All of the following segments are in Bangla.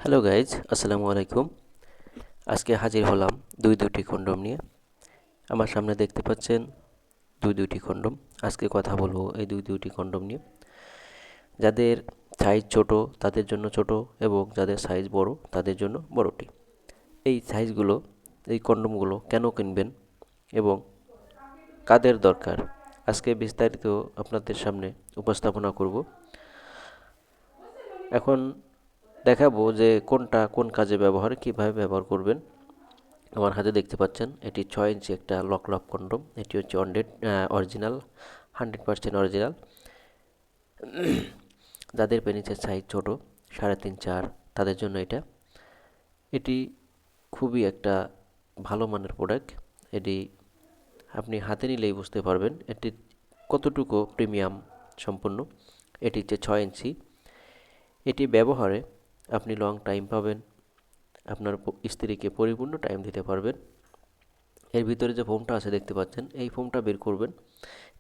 হ্যালো গাইজ, আসসালামু আলাইকুম। আজকে হাজির হলাম দুটি কন্ডম নিয়ে। আমার সামনে দেখতে পাচ্ছেন দুটি কন্ডম। আজকে কথা বলবো এই দুটি কন্ডম নিয়ে। যাদের সাইজ ছোট তাদের জন্য ছোট, এবং যাদের সাইজ বড় তাদের জন্য বড়টি। এই সাইজগুলো, এই কন্ডমগুলো কেন কিনবেন এবং কাদের দরকার, আজকে বিস্তারিত আপনাদের সামনে উপস্থাপনা করব। এখন দেখাবো যে কোনটা কোন কাজে ব্যবহার, কিভাবে ব্যবহার করবেন। আমার হাতে দেখতে পাচ্ছেন এটি 6 ইঞ্চি একটা লক কন্ডম। এটি হচ্ছে অরিজিনাল, 100% অরিজিনাল। যাদের পেনিসের সাইজ ছোট, 3.5-4, তাদের জন্য এটি খুবই একটা ভালো মানের প্রোডাক্ট। এটি আপনি হাতে নিলেই বুঝতে পারবেন এটি কতটুকু প্রিমিয়াম সম্পন্ন। এটি হচ্ছে 6 ইঞ্চি। এটি ব্যবহারে আপনি লং টাইম পাবেন, আপনার স্ত্রীকে পরিপূর্ণ টাইম দিতে পারবেন। এর ভিতরে যে ফোমটা আছে দেখতে পাচ্ছেন, এই ফোমটা বের করবেন।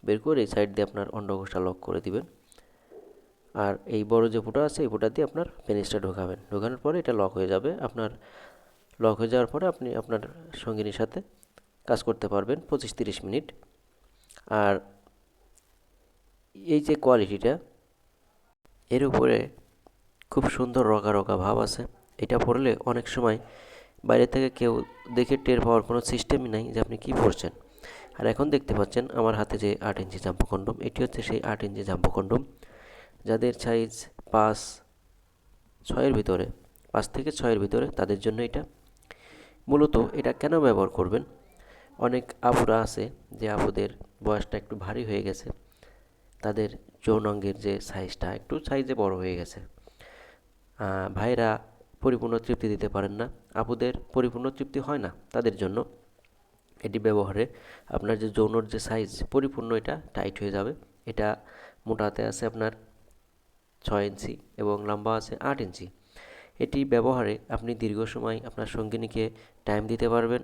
বের করে এই সাইড দিয়ে আপনার অন্ডকোষটা লক করে দিবেন। আর এই বড় যে ফুটা আছে, এই ফুটা দিয়ে আপনার পেনিসটা ঢোকাবেন। ঢোকানোর পরে এটা লক হয়ে যাবে। আপনার লক হয়ে যাওয়ার পরে আপনি আপনার সঙ্গিনীর সাথে কাজ করতে পারবেন 25-30 মিনিট। আর এই যে কোয়ালিটিটা, এর উপরে খুব সুন্দর রগা রগা ভাব আছে। এটা পরলে অনেক সময় বাইরে থেকে কেউ দেখে টের পাওয়ার কোনো সিস্টেমই নাই যে আপনি কী পরছেন। আর এখন দেখতে পাচ্ছেন আমার হাতে যে 8 ইঞ্চি জাম্বো কন্ডম, এটি হচ্ছে সেই 8 ইঞ্চি জাম্বো কন্ডম। যাদের সাইজ 5-6-এর ভিতরে, 5 থেকে 6-এর ভিতরে, তাদের জন্য এটা। মূলত এটা কেন ব্যবহার করবেন, অনেক আপুরা আছে যে আপুদের বয়সটা একটু ভারী হয়ে গেছে, তাদের যৌনাঙ্গের যে সাইজটা একটু সাইজে বড় হয়ে গেছে। ভাইরা পরিপূর্ণ তৃপ্তি দিতে পারেন না, আপুদের পরিপূর্ণ তৃপ্তি হয় না, তাদের জন্য এটি ব্যবহারে আপনার যে যৌনর যে সাইজ পরিপূর্ণ এটা টাইট হয়ে যাবে। এটা মোটাতে আছে আপনার 6 ইঞ্চি এবং লম্বা আছে 8 ইঞ্চি। এটি ব্যবহারে আপনি দীর্ঘ সময় আপনার সঙ্গিনীকে টাইম দিতে পারবেন।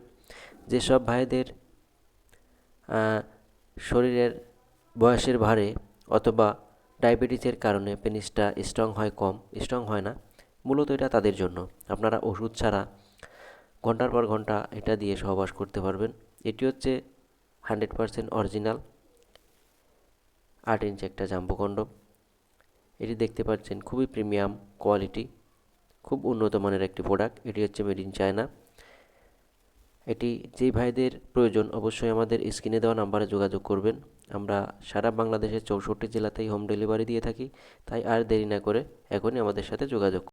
যেসব ভাইদের শরীরের বয়সের ভারে অথবা ডায়াবেটিসের কারণে পেনিসটা স্ট্রং হয় না, মূলত এটা তাদের জন্য। আপনারা ওষুধ ছাড়া ঘন্টার পর ঘন্টা এটা দিয়ে সহবাস করতে পারবেন। এটি হচ্ছে 100% অরিজিনাল 8 ইঞ্চি একটা জাম্বো কন্ডম। এটি দেখতে পাচ্ছেন খুবই প্রিমিয়াম কোয়ালিটি, খুব উন্নত মানের একটি প্রোডাক্ট। এটি হচ্ছে মেড ইন চায়না। এটি যেই ভাইদের প্রয়োজন অবশ্যই আমাদের স্ক্রিনে দেওয়া নাম্বারে যোগাযোগ করবেন। আমরা সারা বাংলাদেশের 64 জেলাতেই হোম ডেলিভারি দিয়ে থাকি। তাই আর দেরি না করে এখনই আমাদের সাথে যোগাযোগ